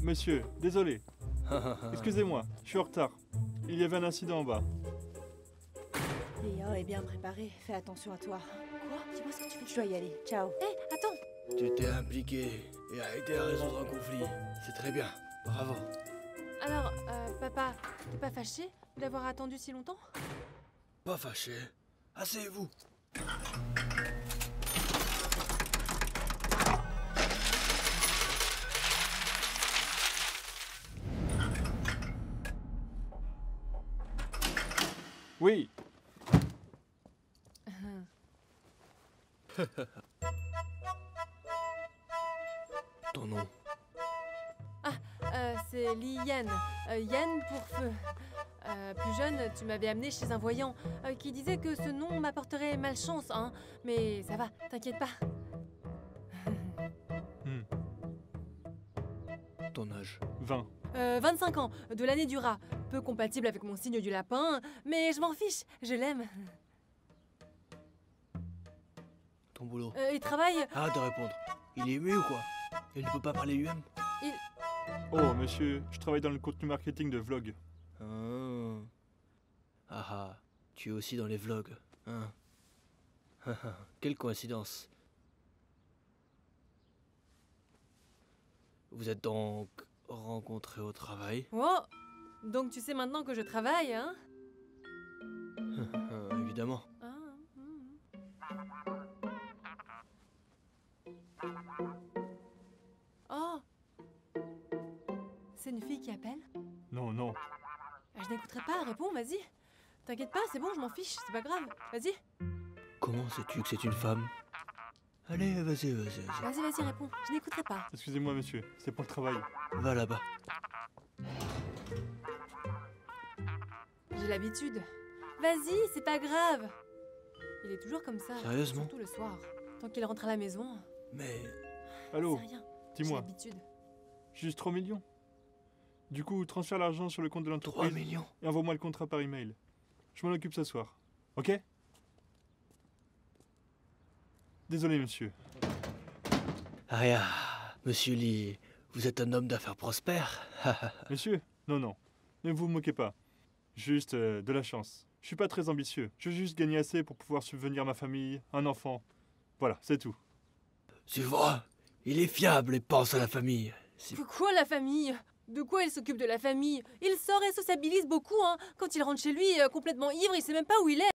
Monsieur, désolé. Excusez-moi, je suis en retard. Il y avait un incident en bas. Léa est bien préparée, fais attention à toi. Quoi? Dis-moi ce que tu fais. Je dois y aller, ciao. Hé, attends. Tu t'es impliqué et a aidé à résoudre un conflit. C'est très bien. Bravo. Alors, papa, t'es pas fâché d'avoir attendu si longtemps? Pas fâché. Asseyez-vous. Oui. Ton nom. C'est Li Yan. Yan pour feu. Plus jeune, tu m'avais amené chez un voyant qui disait que ce nom m'apporterait malchance, hein. Mais ça va, t'inquiète pas. Ton âge. 20. 25 ans, de l'année du rat. Peu compatible avec mon signe du lapin, mais je m'en fiche, je l'aime. Ton boulot. Il travaille... Arrête de répondre. Il est muet ou quoi? Il ne peut pas parler lui-même? Oh, monsieur, je travaille dans le contenu marketing de vlog. Ah, tu es aussi dans les vlogs, hein? Quelle coïncidence. Vous êtes donc rencontrés au travail? Oh, donc tu sais maintenant que je travaille, hein? Évidemment. Oh, c'est une fille qui appelle? Non, non. Je n'écouterai pas, réponds, vas-y. T'inquiète pas, c'est bon, je m'en fiche, c'est pas grave, vas-y. Comment sais-tu que c'est une femme? Allez, vas-y. Vas-y, réponds, je n'écouterai pas. Excusez-moi, monsieur, c'est pour le travail. Va là-bas. J'ai l'habitude. Vas-y, c'est pas grave. Il est toujours comme ça. Sérieusement? Surtout le soir. Tant qu'il rentre à la maison. Mais... Allô, C'est rien. dis-moi, J'ai l'habitude. juste 3 millions. Du coup, transfère l'argent sur le compte de 3 l'entreprise millions? et envoie-moi le contrat par email. Je m'en occupe ce soir. Ok? Désolé, monsieur. Rien. Monsieur Lee, vous êtes un homme d'affaires prospère. Monsieur? Non, non. Ne vous moquez pas. Juste de la chance. Je suis pas très ambitieux. Je veux juste gagner assez pour pouvoir subvenir à ma famille, un enfant. Voilà, c'est tout. Tu vois, il est fiable et pense à la famille. Pourquoi la famille? De quoi il s'occupe de la famille? Il sort et sociabilise beaucoup, hein. Quand il rentre chez lui, complètement ivre, il sait même pas où il est.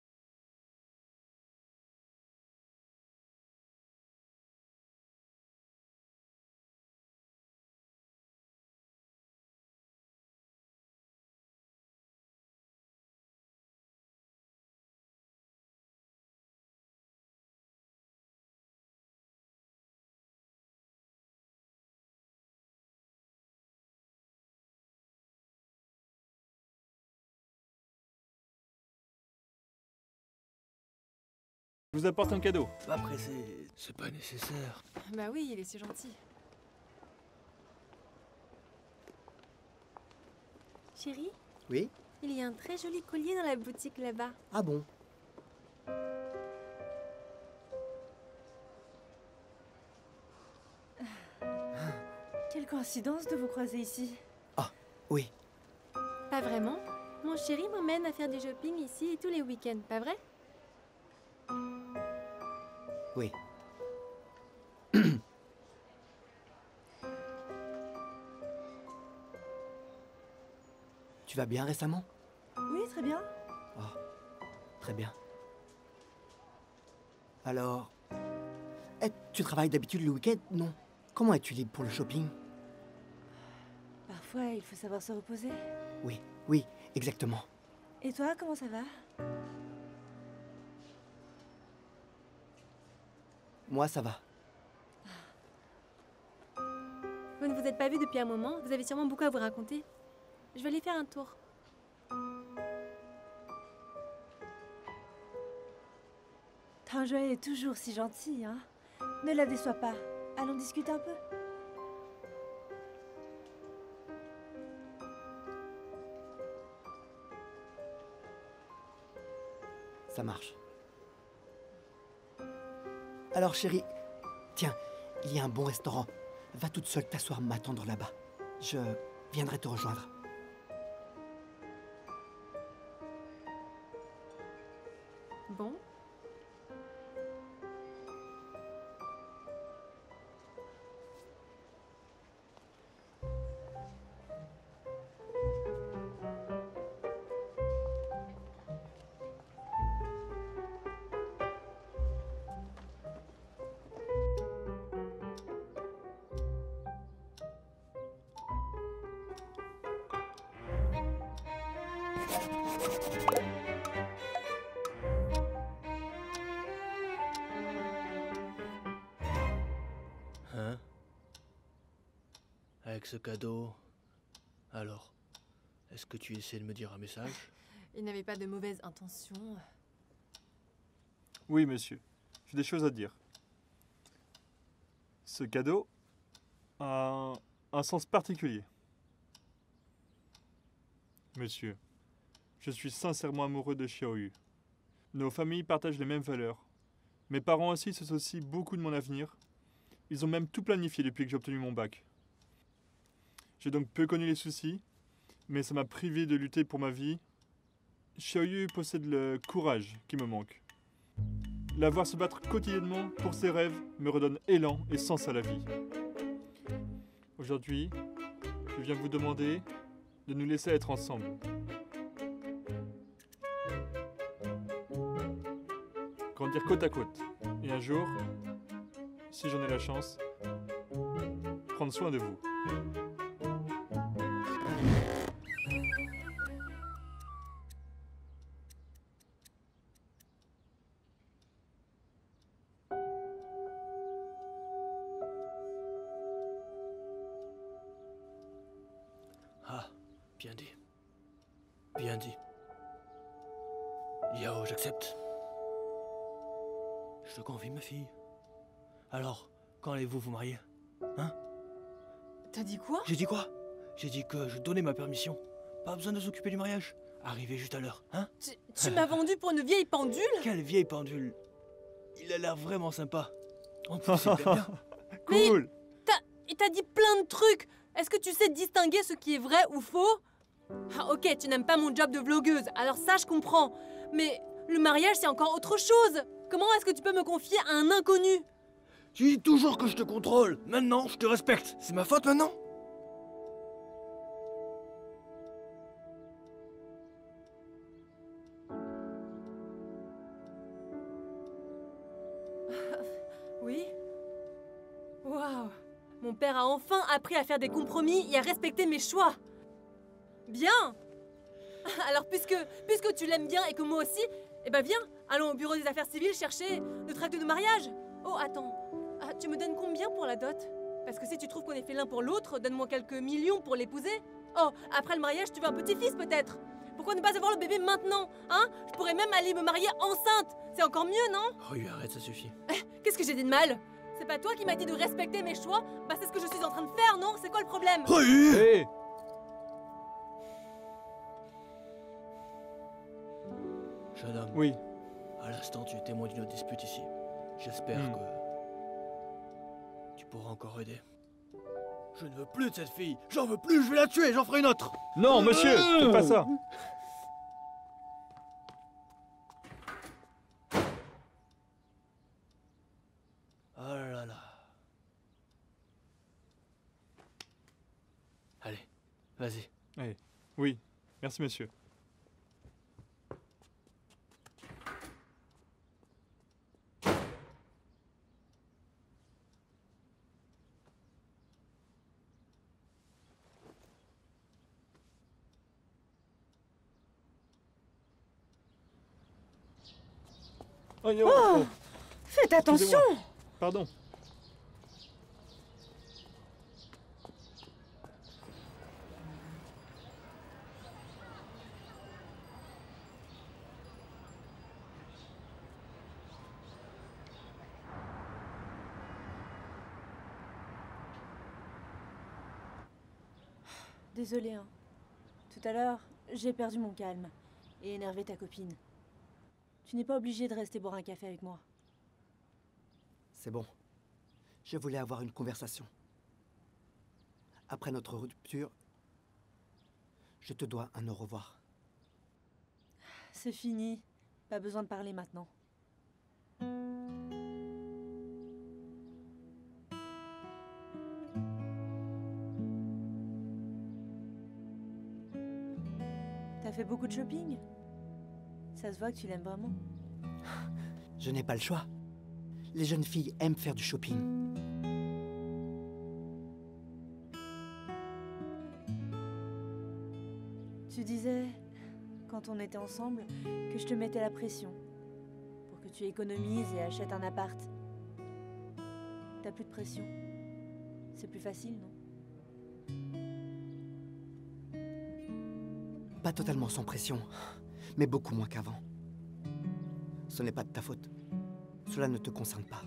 Je vous apporte un cadeau. Pas pressé, c'est pas nécessaire. Bah oui, il est si gentil. Chérie, Oui? il y a un très joli collier dans la boutique là-bas. Ah bon? Quelle coïncidence de vous croiser ici. Ah, oui. Pas vraiment. Mon chéri m'emmène à faire du shopping ici tous les week-ends, pas vrai? Oui. Tu vas bien récemment? Oui, très bien. Oh, très bien. Alors... tu travailles d'habitude le week-end, non? Comment es-tu libre pour le shopping? Parfois, il faut savoir se reposer. Oui, exactement. Et toi, comment ça va? Moi, ça va. Vous ne vous êtes pas vus depuis un moment, vous avez sûrement beaucoup à vous raconter. Je vais aller faire un tour. Tanjoy est toujours si gentil, hein. Ne la déçois pas. Allons discuter un peu. Ça marche. Alors chérie, tiens, il y a un bon restaurant. Va toute seule t'asseoir m'attendre là-bas. Je viendrai te rejoindre. Bon. Hein? Avec ce cadeau... Alors, est-ce que tu essaies de me dire un message? Il n'avait pas de mauvaises intentions. Oui, monsieur. J'ai des choses à dire. Ce cadeau a un sens particulier. Monsieur, je suis sincèrement amoureux de Xiaoyu. Nos familles partagent les mêmes valeurs. Mes parents aussi se soucient beaucoup de mon avenir. Ils ont même tout planifié depuis que j'ai obtenu mon bac. J'ai donc peu connu les soucis, mais ça m'a privé de lutter pour ma vie. Xiaoyu possède le courage qui me manque. La voir se battre quotidiennement pour ses rêves me redonne élan et sens à la vie. Aujourd'hui, je viens vous demander de nous laisser être ensemble. Grandir côte à côte. Et un jour, si j'en ai la chance, prendre soin de vous. Ah, bien dit. Bien dit. Yao, j'accepte. Je te confie, ma fille. Alors, quand allez-vous vous marier? Hein? T'as dit quoi? J'ai dit quoi? J'ai dit que je donnais ma permission. Pas besoin de s'occuper du mariage. Arrivez juste à l'heure, hein? Tu m'as vendu pour une vieille pendule? Quelle vieille pendule. Il a l'air vraiment sympa. En plus, il t'aime bien. Cool! Il t'a dit plein de trucs. Est-ce que tu sais distinguer ce qui est vrai ou faux? Ah, ok, tu n'aimes pas mon job de vlogueuse, alors ça je comprends. Mais le mariage c'est encore autre chose. Comment est-ce que tu peux me confier à un inconnu? Tu dis toujours que je te contrôle. Maintenant, je te respecte. C'est ma faute maintenant? Oui? Waouh! Mon père a enfin appris à faire des compromis et à respecter mes choix. Bien! Alors puisque tu l'aimes bien et que moi aussi, eh ben viens, allons au bureau des affaires civiles chercher le tract de mariage. Oh attends, tu me donnes combien pour la dot? Parce que si tu trouves qu'on est fait l'un pour l'autre, donne-moi quelques millions pour l'épouser. Oh, après le mariage, tu veux un petit-fils peut-être? Pourquoi ne pas avoir le bébé maintenant? Hein? Je pourrais même aller me marier enceinte. C'est encore mieux, non? Oh oui, arrête, ça suffit. Qu'est-ce que j'ai dit de mal? C'est pas toi qui m'as dit de respecter mes choix? Bah c'est ce que je suis en train de faire, non? C'est quoi le problème? Oui! Hé! Jeune homme, Oui, à l'instant, tu es témoin d'une autre dispute ici. J'espère que tu pourras encore aider. Je ne veux plus de cette fille. J'en veux plus, je vais la tuer, j'en ferai une autre. non, monsieur, faites pas ça. Oh là là. Allez, vas-y. Allez, oui, merci monsieur. Oh, yo, oh, Faites attention! excusez-moi. Pardon. Désolée, hein. Tout à l'heure, j'ai perdu mon calme et énervé ta copine. Tu n'es pas obligé de rester boire un café avec moi. C'est bon. Je voulais avoir une conversation. Après notre rupture, je te dois un au revoir. C'est fini. Pas besoin de parler maintenant. T'as fait beaucoup de shopping? Ça se voit que tu l'aimes vraiment. Je n'ai pas le choix. Les jeunes filles aiment faire du shopping. Tu disais, quand on était ensemble, que je te mettais la pression. Pour que tu économises et achètes un appart. T'as plus de pression. C'est plus facile, non? Pas totalement sans pression, mais beaucoup moins qu'avant. Ce n'est pas de ta faute. Cela ne te concerne pas.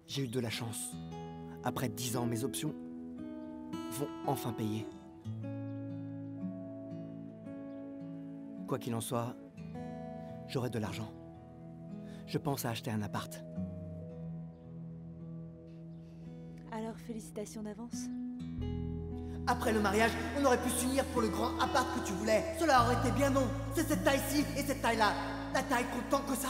J'ai eu de la chance. Après 10 ans, mes options vont enfin payer. Quoi qu'il en soit, j'aurai de l'argent. Je pense à acheter un appart. Alors, félicitations d'avance. Après le mariage, on aurait pu s'unir pour le grand appart que tu voulais. Cela aurait été bien non. C'est cette taille-ci et cette taille-là. La taille compte tant que ça.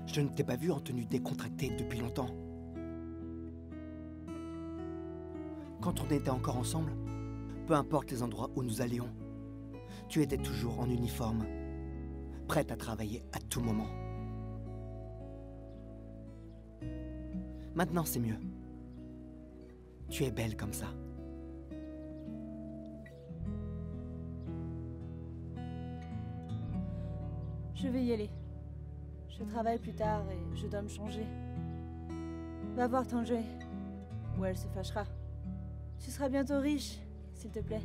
Je ne t'ai pas vu en tenue décontractée depuis longtemps. Quand on était encore ensemble, peu importe les endroits où nous allions, tu étais toujours en uniforme, prête à travailler à tout moment. Maintenant, c'est mieux. Tu es belle comme ça. Je vais y aller. Je travaille plus tard et je dois me changer. Va voir Tanjay, ou elle se fâchera. Tu seras bientôt riche, s'il te plaît.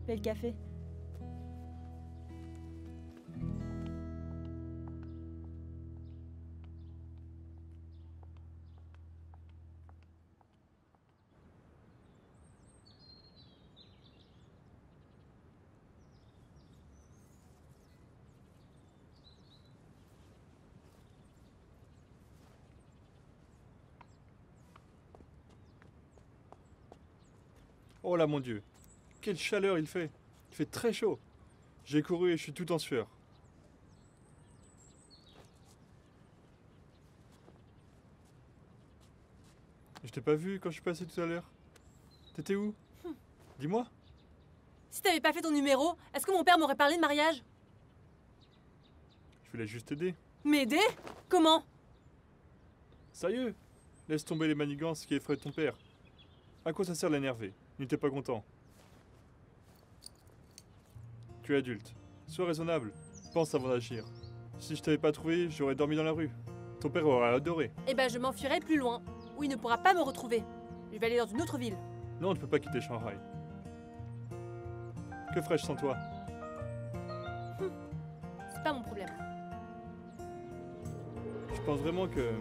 Paie le café. Oh là mon Dieu, quelle chaleur il fait. Il fait très chaud. J'ai couru et je suis tout en sueur. Je t'ai pas vu quand je suis passé tout à l'heure. T'étais où? Dis-moi. Si t'avais pas fait ton numéro, est-ce que mon père m'aurait parlé de mariage? Je voulais juste t'aider. M'aider? Comment? Sérieux? Laisse tomber les manigances qui effraient ton père. À quoi ça sert de l'énerver? Il n'était pas content. Tu es adulte. Sois raisonnable. Pense avant d'agir. Si je t'avais pas trouvé, j'aurais dormi dans la rue. Ton père aurait adoré. Eh ben, je m'enfuirai plus loin, où il ne pourra pas me retrouver. Je vais aller dans une autre ville. Non, tu peux pas quitter Shanghai. Que ferais-je sans toi? C'est pas mon problème. Je pense vraiment que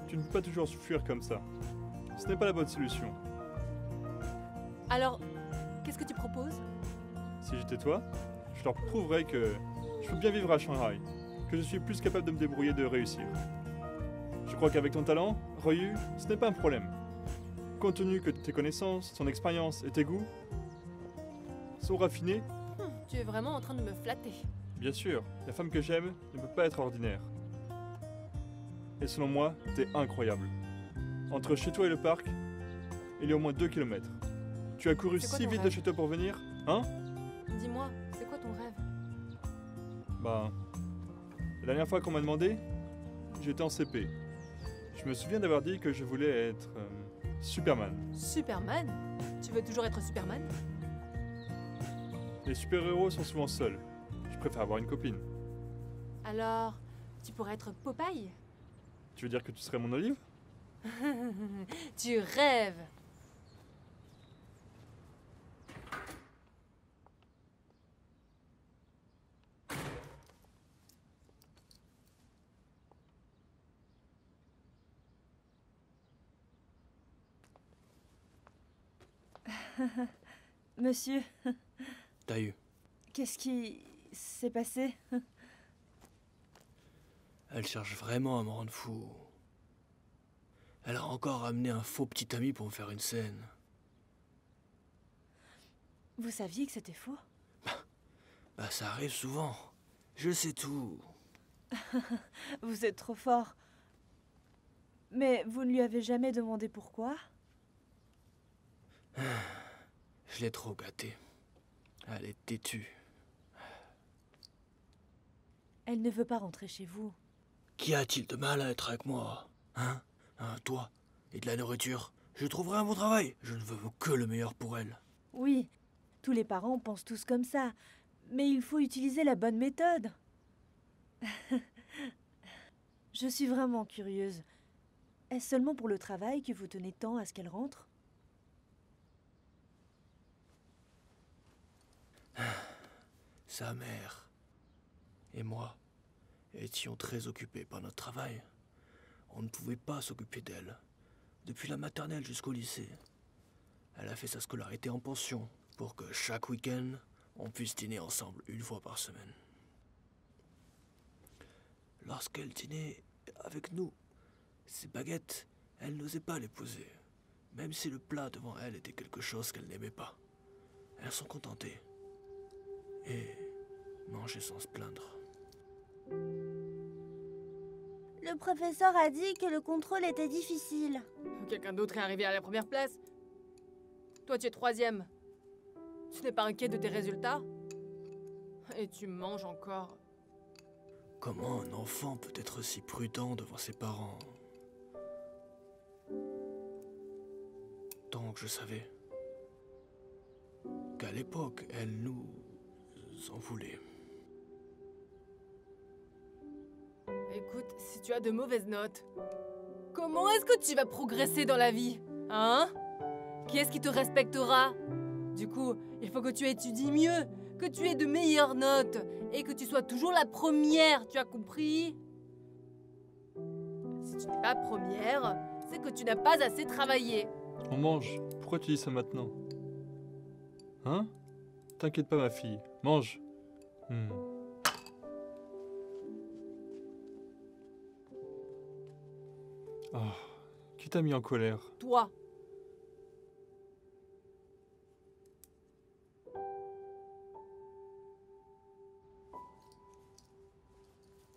tu ne peux pas toujours fuir comme ça. Ce n'est pas la bonne solution. Alors, qu'est-ce que tu proposes? Si j'étais toi, je leur prouverais que je peux bien vivre à Shanghai, que je suis plus capable de me débrouiller et de réussir. Je crois qu'avec ton talent, Ryu, ce n'est pas un problème. Compte tenu que tes connaissances, ton expérience et tes goûts sont raffinés, Tu es vraiment en train de me flatter. bien sûr, la femme que j'aime ne peut pas être ordinaire. Et selon moi, t'es incroyable. Entre chez toi et le parc, il y a au moins 2 kilomètres. Tu as couru C'est quoi si ton vite de rêve? chez toi pour venir, hein? Dis-moi, c'est quoi ton rêve? Bah, la dernière fois qu'on m'a demandé, j'étais en CP. Je me souviens d'avoir dit que je voulais être Superman. Superman? Tu veux toujours être Superman? Les super-héros sont souvent seuls. Je préfère avoir une copine. Alors, tu pourrais être Popeye? Tu veux dire que tu serais mon olive? Tu rêves! Monsieur, T'as eu. qu'est-ce qui s'est passé? Elle cherche vraiment à me rendre fou. Elle a encore ramené un faux petit ami pour me faire une scène. Vous saviez que c'était faux? Bah ça arrive souvent. Je sais tout. Vous êtes trop fort. Mais vous ne lui avez jamais demandé pourquoi? Je l'ai trop gâtée. Elle est têtue. Elle ne veut pas rentrer chez vous. Qu'y a-t-il de mal à être avec moi? Hein? Un toit et de la nourriture. Je trouverai un bon travail. Je ne veux que le meilleur pour elle. Oui, tous les parents pensent tous comme ça. Mais il faut utiliser la bonne méthode. Je suis vraiment curieuse. Est-ce seulement pour le travail que vous tenez tant à ce qu'elle rentre? Sa mère et moi étions très occupés par notre travail. On ne pouvait pas s'occuper d'elle. Depuis la maternelle jusqu'au lycée. Elle a fait sa scolarité en pension pour que chaque week-end, on puisse dîner ensemble une fois par semaine. Lorsqu'elle dînait avec nous, ses baguettes, elle n'osait pas les poser, même si le plat devant elle était quelque chose qu'elle n'aimait pas. Elle s'en contentait et mangeait sans se plaindre. Le professeur a dit que le contrôle était difficile. Quelqu'un d'autre est arrivé à la première place. Toi, tu es 3e. Tu n'es pas inquiet de tes résultats? Et tu manges encore. Comment un enfant peut être si prudent devant ses parents? Donc je savais qu'à l'époque, elle nous en voulait. Écoute, si tu as de mauvaises notes, comment est-ce que tu vas progresser dans la vie? Hein? Qui est-ce qui te respectera? Du coup, il faut que tu étudies mieux, que tu aies de meilleures notes et que tu sois toujours la première, tu as compris? Si tu n'es pas première, c'est que tu n'as pas assez travaillé. On mange. Pourquoi tu dis ça maintenant? Hein? T'inquiète pas, ma fille. Mange. Oh, qui t'a mis en colère? Toi.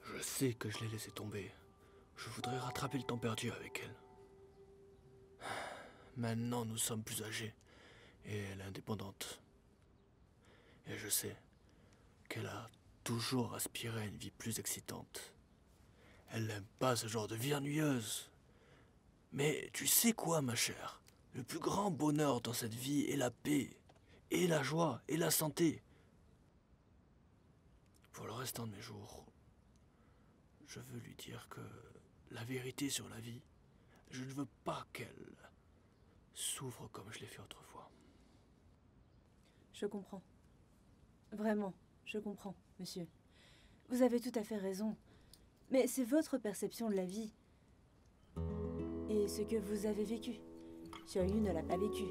Je sais que je l'ai laissé tomber. Je voudrais rattraper le temps perdu avec elle. Maintenant, nous sommes plus âgés et elle est indépendante. Et je sais qu'elle a toujours aspiré à une vie plus excitante. Elle n'aime pas ce genre de vie ennuyeuse. Mais tu sais quoi, ma chère? Le plus grand bonheur dans cette vie est la paix, et la joie, et la santé. Pour le restant de mes jours, je veux lui dire que la vérité sur la vie, je ne veux pas qu'elle souffre comme je l'ai fait autrefois. Je comprends. Vraiment, je comprends, monsieur. Vous avez tout à fait raison. Mais c'est votre perception de la vie. Et ce que vous avez vécu. Xiaoyu ne l'a pas vécu.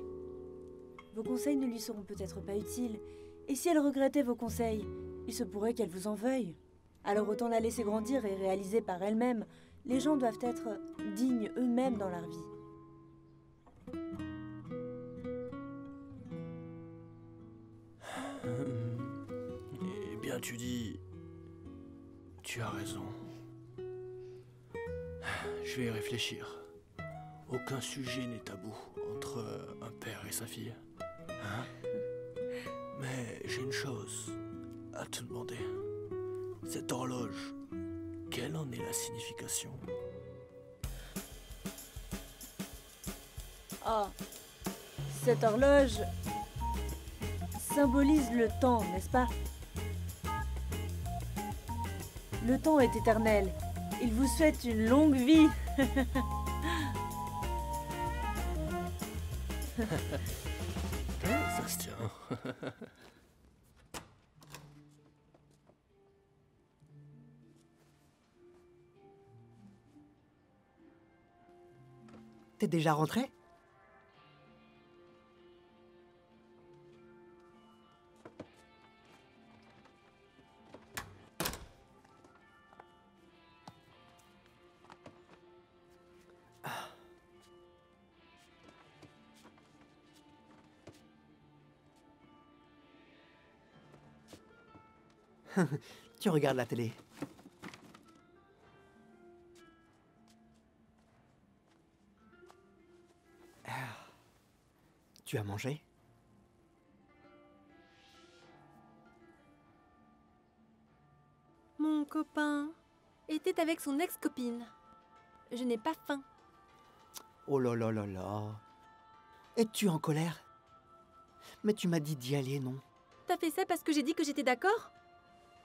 Vos conseils ne lui seront peut-être pas utiles. Et si elle regrettait vos conseils, il se pourrait qu'elle vous en veuille. Alors autant la laisser grandir et réaliser par elle-même. Les gens doivent être dignes eux-mêmes dans leur vie. Eh bien, tu dis... Tu as raison. Je vais y réfléchir. Aucun sujet n'est tabou entre un père et sa fille. Hein? Mais j'ai une chose à te demander. Cette horloge, quelle en est la signification? Oh, cette horloge symbolise le temps, n'est-ce pas? Le temps est éternel. Il vous souhaite une longue vie. Ça se tient. T'es déjà rentré? Tu regardes la télé. Tu as mangé? Mon copain était avec son ex-copine. Je n'ai pas faim. Oh là là là là. Es-tu en colère? Mais tu m'as dit d'y aller, non? T'as fait ça parce que j'ai dit que j'étais d'accord?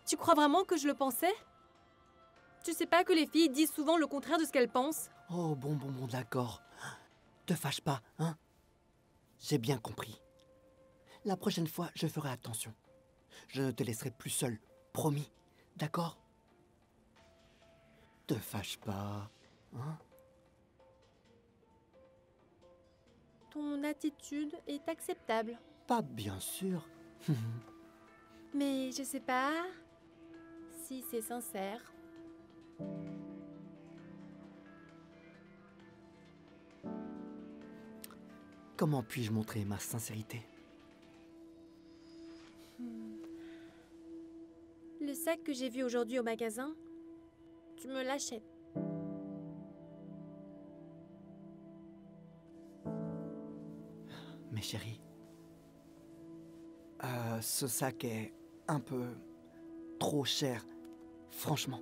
Tu crois vraiment que je le pensais? Tu sais pas que les filles disent souvent le contraire de ce qu'elles pensent? Oh, bon, d'accord. Te fâche pas, hein? J'ai bien compris. La prochaine fois, je ferai attention. Je ne te laisserai plus seul, promis. D'accord? Te fâche pas, hein? Ton attitude est acceptable. Pas bien sûr. Mais je sais pas si c'est sincère. Comment puis-je montrer ma sincérité? Le sac que j'ai vu aujourd'hui au magasin, tu me l'achètes. Mais chérie, ce sac est un peu trop cher. Franchement,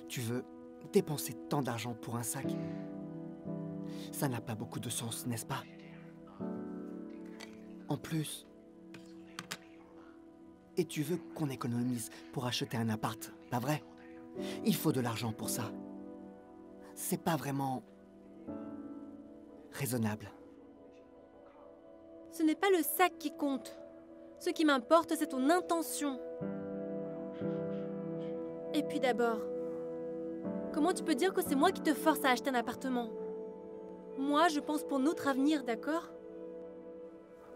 tu veux dépenser tant d'argent pour un sac? Ça n'a pas beaucoup de sens, n'est-ce pas? En plus, et tu veux qu'on économise pour acheter un appart, pas vrai? Il faut de l'argent pour ça. C'est pas vraiment raisonnable. Ce n'est pas le sac qui compte. Ce qui m'importe, c'est ton intention. Et puis d'abord, comment tu peux dire que c'est moi qui te force à acheter un appartement? Moi, je pense pour notre avenir, d'accord?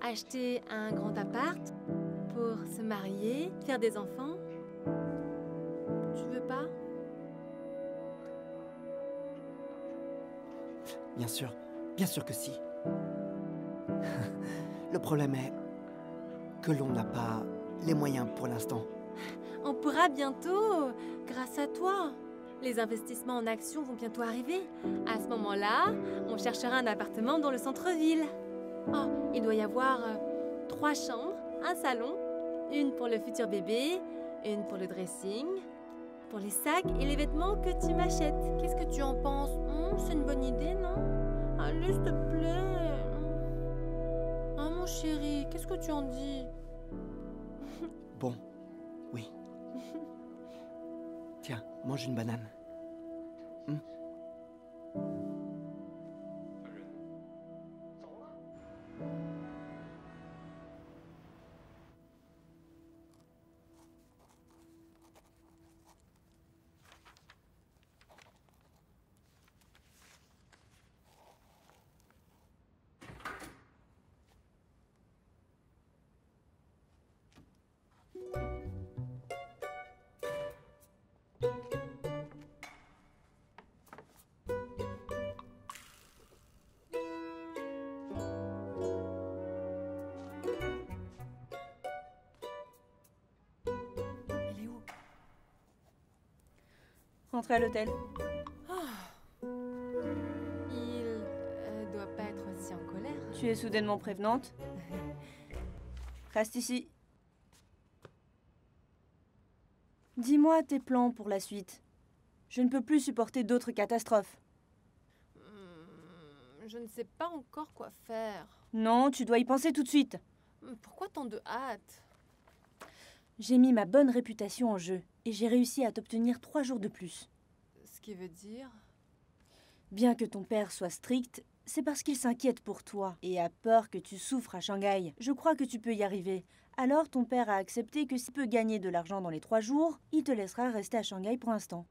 Acheter un grand appart pour se marier, faire des enfants. Tu veux pas? Bien sûr que si. Le problème est que l'on n'a pas les moyens pour l'instant. On pourra bientôt, grâce à toi. Les investissements en actions vont bientôt arriver. À ce moment-là, on cherchera un appartement dans le centre-ville. Oh, il doit y avoir 3 chambres, un salon, une pour le futur bébé, une pour le dressing, pour les sacs et les vêtements que tu m'achètes. Qu'est-ce que tu en penses? C'est une bonne idée, non? Allez, s'il te plaît. Ah, mon chéri, qu'est-ce que tu en dis? Bon, oui. Tiens, mange une banane. Elle est où? Rentrez à l'hôtel. Il doit pas être aussi en colère. Tu es soudainement prévenante. Reste ici. Dis-moi tes plans pour la suite. Je ne peux plus supporter d'autres catastrophes. Je ne sais pas encore quoi faire. Non, tu dois y penser tout de suite. Pourquoi tant de hâte? J'ai mis ma bonne réputation en jeu et j'ai réussi à t'obtenir 3 jours de plus. Ce qui veut dire... Bien que ton père soit strict, c'est parce qu'il s'inquiète pour toi et a peur que tu souffres à Shanghai. Je crois que tu peux y arriver. Alors ton père a accepté que s'il peut gagner de l'argent dans les 3 jours, il te laissera rester à Shanghai pour l'instant.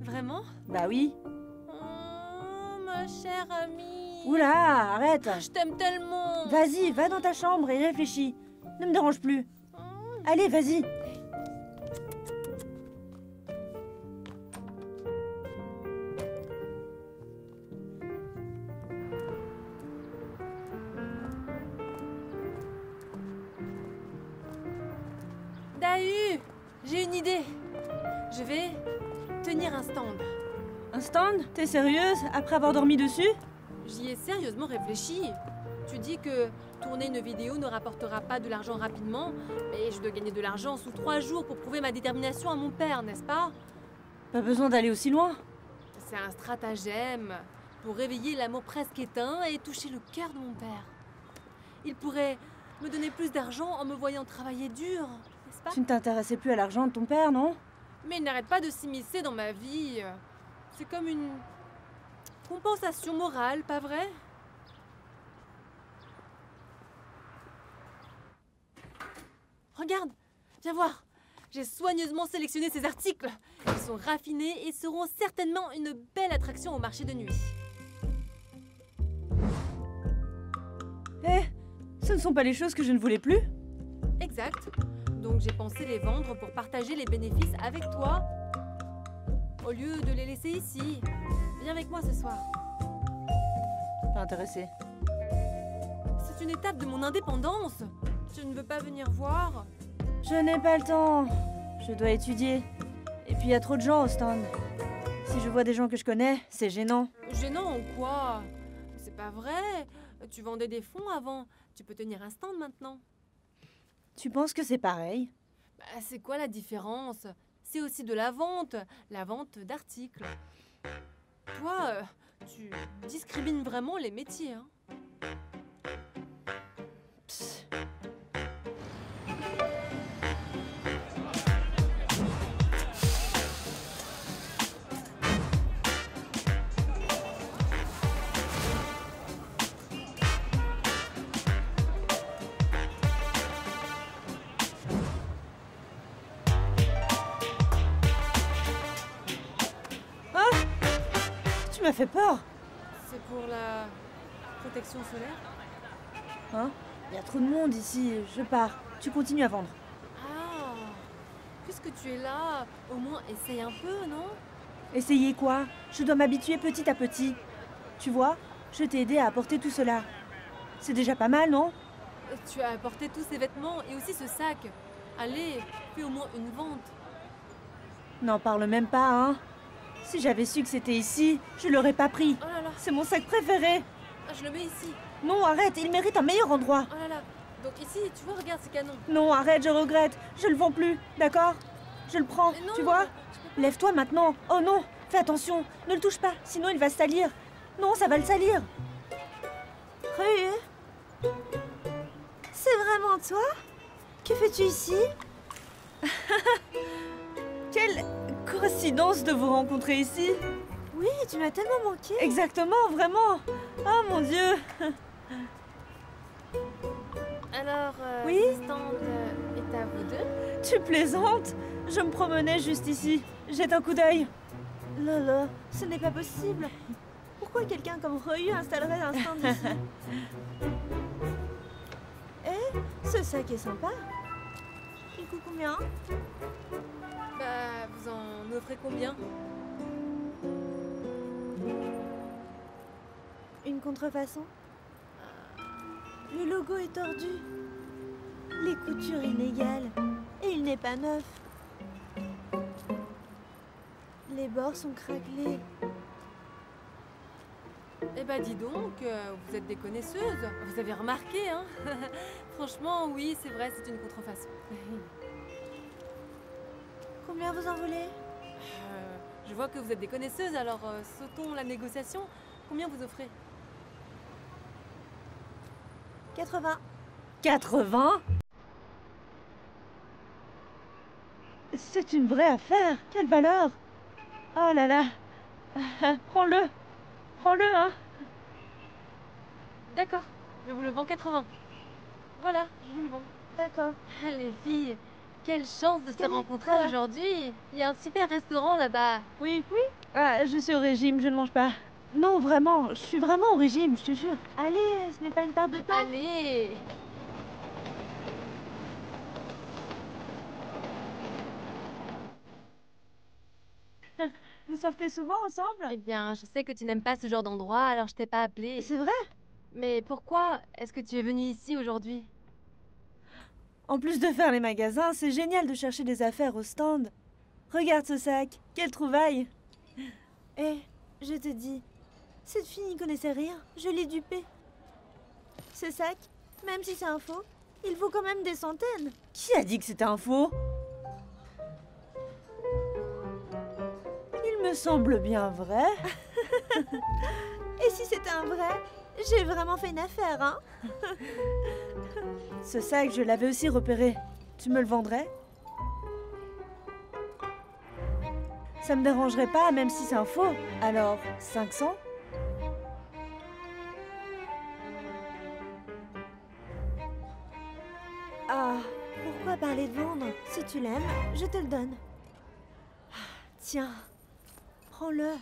Vraiment? Bah oui. Oh, ma chère amie. Oula, arrête. Je t'aime tellement. Vas-y, va dans ta chambre et réfléchis. Ne me dérange plus. Allez, vas-y. Dahu, J'ai une idée. Je vais tenir un stand. Un stand? T'es sérieuse? Après avoir dormi dessus? J'y ai sérieusement réfléchi. Tu dis que tourner une vidéo ne rapportera pas de l'argent rapidement, mais je dois gagner de l'argent sous 3 jours pour prouver ma détermination à mon père, n'est-ce pas? Pas besoin d'aller aussi loin. C'est un stratagème pour réveiller l'amour presque éteint et toucher le cœur de mon père. Il pourrait me donner plus d'argent en me voyant travailler dur, n'est-ce pas? Tu ne t'intéressais plus à l'argent de ton père, non? Mais il n'arrête pas de s'immiscer dans ma vie. C'est comme une compensation morale, pas vrai? Regarde, viens voir. J'ai soigneusement sélectionné ces articles. Ils sont raffinés et seront certainement une belle attraction au marché de nuit. Eh, ce ne sont pas les choses que je ne voulais plus? Exact. Donc j'ai pensé les vendre pour partager les bénéfices avec toi, au lieu de les laisser ici. Viens avec moi ce soir. Pas intéressée. C'est une étape de mon indépendance. Tu ne veux pas venir voir? Je n'ai pas le temps. Je dois étudier. Et puis il y a trop de gens au stand. Si je vois des gens que je connais, c'est gênant. Gênant ou quoi? C'est pas vrai. Tu vendais des fonds avant. Tu peux tenir un stand maintenant. Tu penses que c'est pareil? Bah, c'est quoi la différence? C'est aussi de la vente d'articles. Toi, tu discrimines vraiment les métiers, hein? Psst. Tu m'as fait peur. C'est pour la protection solaire? Hein? Il y a trop de monde ici. Je pars. Tu continues à vendre. Ah! Puisque tu es là, au moins essaye un peu, non? Essayez quoi? Je dois m'habituer petit à petit. Tu vois, je t'ai aidé à apporter tout cela. C'est déjà pas mal, non? Tu as apporté tous ces vêtements et aussi ce sac. Allez, fais au moins une vente. N'en parle même pas, hein? Si j'avais su que c'était ici, je l'aurais pas pris. Oh là là, C'est mon sac préféré. je le mets ici. Non, arrête, il mérite un meilleur endroit. Oh là là. Donc ici, tu vois, regarde, c'est canon. Non, arrête, je regrette. Je le vends plus, d'accord? Je le prends, Mais non, tu vois? je peux pas. Lève-toi maintenant. Oh non, fais attention. Ne le touche pas, sinon il va se salir. Non, ça va le salir. Rue, c'est vraiment toi? Que fais-tu ici? Quelle coïncidence de vous rencontrer ici. Oui, tu m'as tellement manqué. Exactement, vraiment. Oh mon Dieu. Alors, Oui? ce stand est à vous deux? Tu plaisantes? Je me promenais juste ici. Jette un coup d'œil. Lolo, ce n'est pas possible. Pourquoi quelqu'un comme Ryu installerait un stand ici? Eh, ce sac est sympa. Il coûte combien? Bah, vous en offrez combien? Une contrefaçon? Le logo est tordu. Les coutures inégales. Et il n'est pas neuf. Les bords sont craquelés. Eh bah dis donc, vous êtes des connaisseuses. Vous avez remarqué, hein? Franchement, oui, c'est vrai, c'est une contrefaçon. Combien vous en voulez? Je vois que vous êtes des connaisseuses, alors sautons la négociation. Combien vous offrez? 80. 80? C'est une vraie affaire. Quelle valeur? Oh là là. Prends-le. Prends-le, hein. D'accord, je vous le vends 80. Voilà, je vous le vends. D'accord. Ah, les filles, quelle chance de se Quelle rencontrer école. aujourd'hui. Il y a un super restaurant là-bas. Oui, oui. Ah, je suis au régime, je ne mange pas. Non, vraiment, je suis vraiment au régime, je te jure. Allez, ce n'est pas une perte de temps. Allez! Vous sortez souvent ensemble? Eh bien, je sais que tu n'aimes pas ce genre d'endroit, alors je t'ai pas appelé. C'est vrai? Mais pourquoi est-ce que tu es venue ici aujourd'hui? En plus de faire les magasins, c'est génial de chercher des affaires au stand. Regarde ce sac, quelle trouvaille! Eh, je te dis, cette fille n'y connaissait rien, je l'ai dupée. Ce sac, même si c'est un faux, il vaut quand même des centaines. Qui a dit que c'était un faux? Il me semble bien vrai. Et si c'était un vrai, j'ai vraiment fait une affaire, hein? Ce sac, je l'avais aussi repéré. Tu me le vendrais? Ça me dérangerait pas, même si c'est un faux. Alors, 500? Ah, pourquoi parler de vendre? Si tu l'aimes, je te le donne. Tiens, prends-le.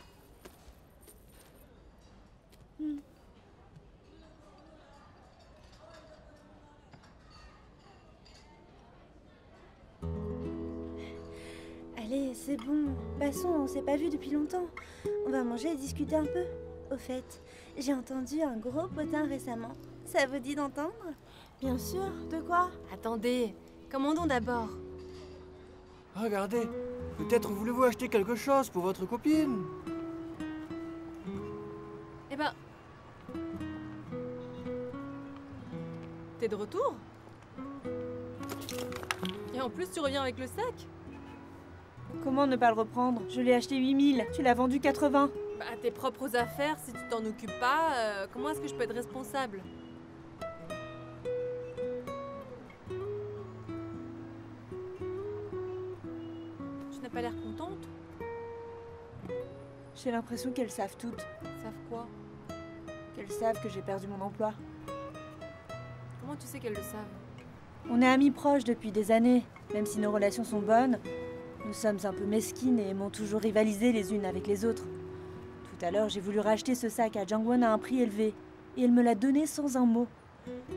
Allez, c'est bon. Passons, on s'est pas vu depuis longtemps. On va manger et discuter un peu. Au fait, j'ai entendu un gros potin récemment. Ça vous dit d'entendre? Bien sûr, de quoi? Attendez, commandons d'abord. Regardez, peut-être voulez-vous acheter quelque chose pour votre copine? Eh ben... T'es de retour? Et en plus, tu reviens avec le sac? Comment ne pas le reprendre? Je l'ai acheté 8000, tu l'as vendu 80. Bah, tes propres affaires, si tu t'en occupes pas, comment est-ce que je peux être responsable? Tu n'as pas l'air contente? J'ai l'impression qu'elles savent toutes. Savent quoi? Qu'elles savent que j'ai perdu mon emploi. Comment tu sais qu'elles le savent? On est amis proches depuis des années, même si nos relations sont bonnes. Nous sommes un peu mesquines et aimons toujours rivaliser les unes avec les autres. Tout à l'heure, j'ai voulu racheter ce sac à Jangwon à un prix élevé, et elle me l'a donné sans un mot.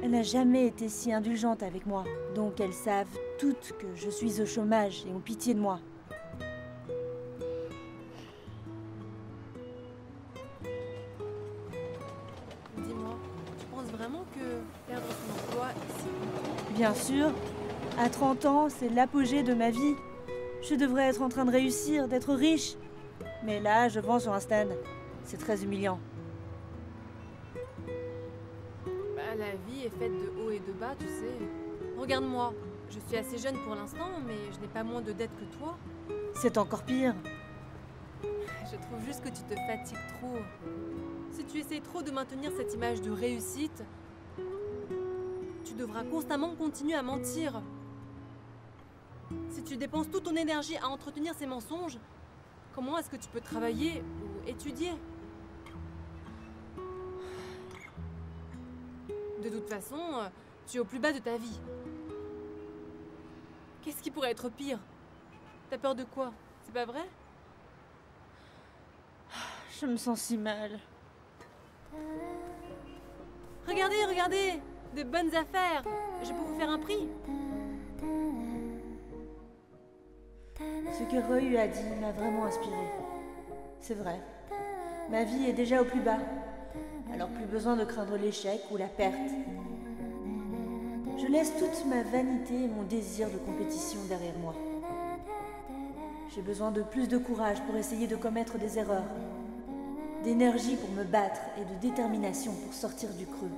Elle n'a jamais été si indulgente avec moi, donc elles savent toutes que je suis au chômage et ont pitié de moi. Dis-moi, tu penses vraiment que perdre son emploi ici... Bien sûr, à 30 ans, c'est l'apogée de ma vie. Je devrais être en train de réussir, d'être riche. Mais là, je vends sur un stand. C'est très humiliant. Bah, la vie est faite de hauts et de bas, tu sais. Regarde-moi, je suis assez jeune pour l'instant, mais je n'ai pas moins de dettes que toi. C'est encore pire. Je trouve juste que tu te fatigues trop. Si tu essayes trop de maintenir cette image de réussite, tu devras constamment continuer à mentir. Si tu dépenses toute ton énergie à entretenir ces mensonges, comment est-ce que tu peux travailler ou étudier? De toute façon, tu es au plus bas de ta vie. Qu'est-ce qui pourrait être pire? T'as peur de quoi? C'est pas vrai? Je me sens si mal. Regardez, regardez! De bonnes affaires! Je peux vous faire un prix? Ce que Ryu a dit m'a vraiment inspiré. C'est vrai. Ma vie est déjà au plus bas. Alors plus besoin de craindre l'échec ou la perte. Je laisse toute ma vanité et mon désir de compétition derrière moi. J'ai besoin de plus de courage pour essayer de commettre des erreurs. D'énergie pour me battre et de détermination pour sortir du creux.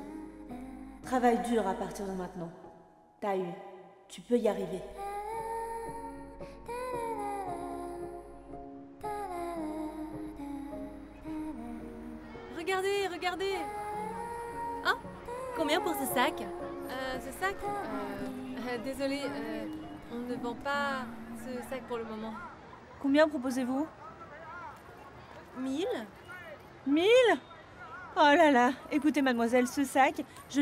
Travaille dur à partir de maintenant. Taï, tu peux y arriver. Regardez, regardez! Hein? Combien pour ce sac? Ce sac? Désolé, on ne vend pas ce sac pour le moment. Combien proposez-vous? 1000? 1000? Oh là là, écoutez mademoiselle, ce sac, je...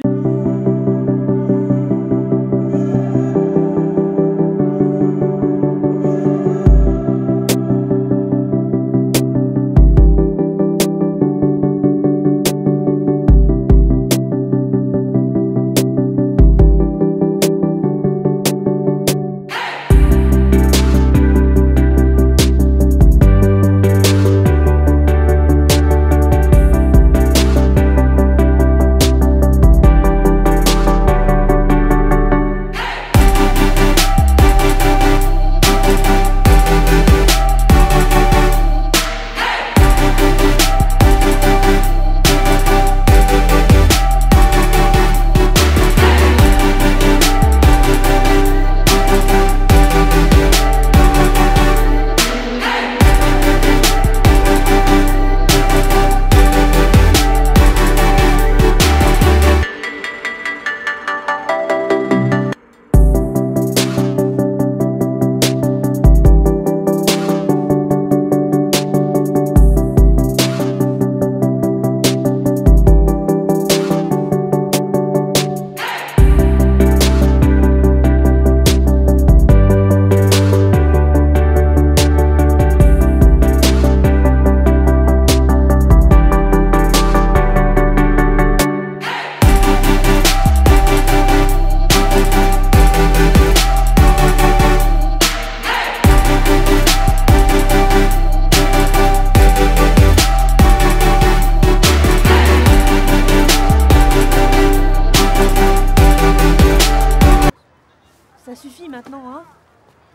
Ça suffit maintenant, hein.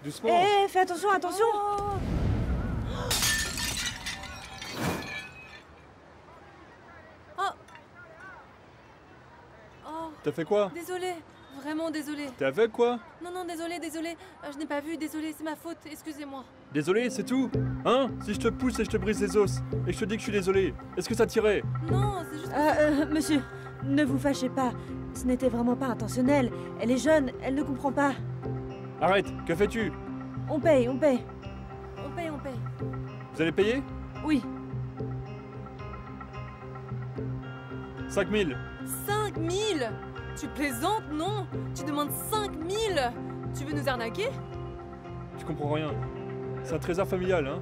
Doucement. Eh, fais attention, attention. Oh. Oh. Oh, T'as fait quoi? désolé, vraiment désolé. T'es aveugle quoi? Non, non, désolé, désolé. Je n'ai pas vu, désolé, c'est ma faute, excusez-moi. Désolé, c'est tout? Hein? Si je te pousse et je te brise les os, et que je te dis que je suis désolé, est-ce que ça t'irait? Non, c'est juste... Monsieur, ne vous fâchez pas. Ce n'était vraiment pas intentionnel. Elle est jeune, elle ne comprend pas. Arrête, que fais-tu? On paye, on paye. On paye, on paye. Vous allez payer? Oui. 5000. 5000. Tu plaisantes, non? Tu demandes 5000. Tu veux nous arnaquer? Tu comprends rien. C'est un trésor familial, hein?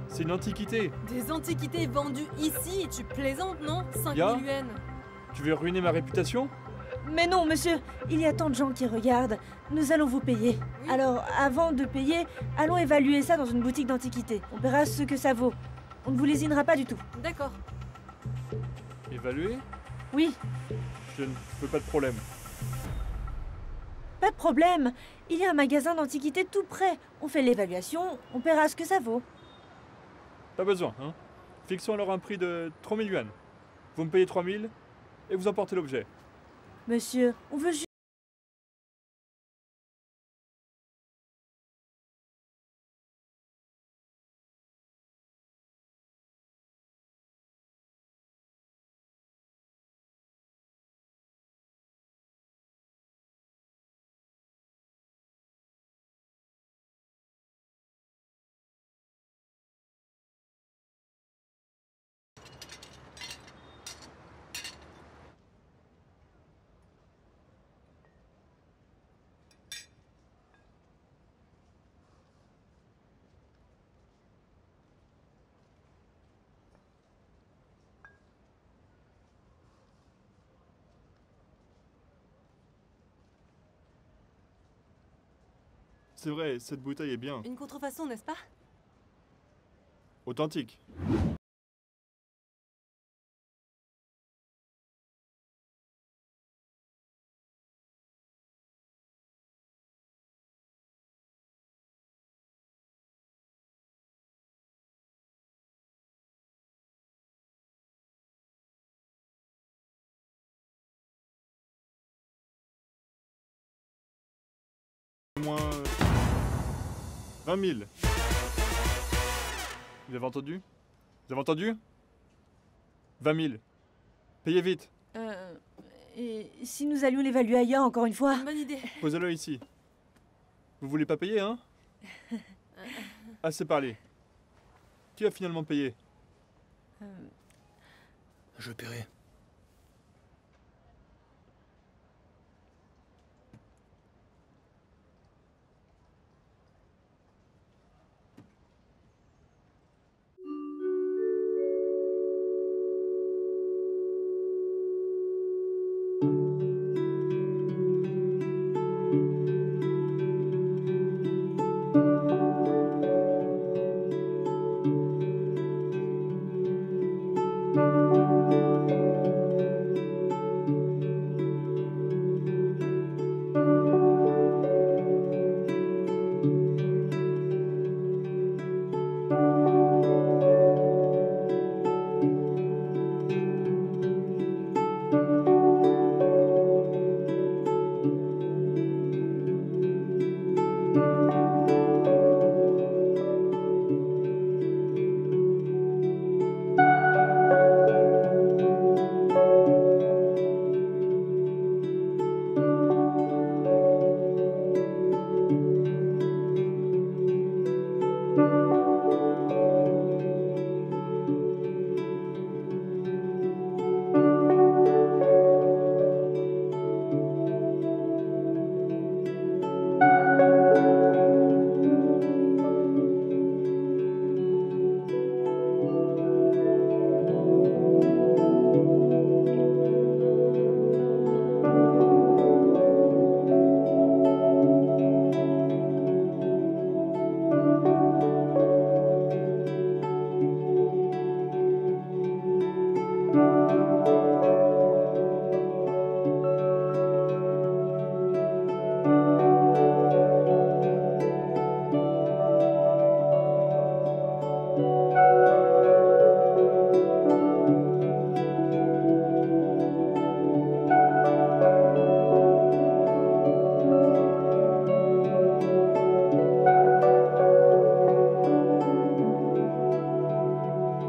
C'est une antiquité. Des antiquités vendues ici, tu plaisantes, non? 5000 Ya. yuans. Tu veux ruiner ma réputation? Mais non, monsieur, il y a tant de gens qui regardent. Nous allons vous payer. Oui. Alors, avant de payer, allons évaluer ça dans une boutique d'antiquités. On verra ce que ça vaut. On ne vous lésinera pas du tout. D'accord. Évaluer? Oui, Je ne veux pas de problème. pas de problème. Il y a un magasin d'antiquités tout près. On fait l'évaluation, on paiera ce que ça vaut. Pas besoin, hein? Fixons alors un prix de 3000 yuan. Vous me payez 3000 et vous emportez l'objet. Monsieur, on veut juste... C'est vrai, cette bouteille est bien. Une contrefaçon, n'est-ce pas? Authentique. Au moins 20 000. Vous avez entendu? Vous avez entendu? 20 000. Payez vite. Et si nous allions l'évaluer ailleurs, encore une fois? Bonne idée. Posez-le ici. Vous voulez pas payer, hein? Assez parlé. Qui a finalement payé? Je paierai.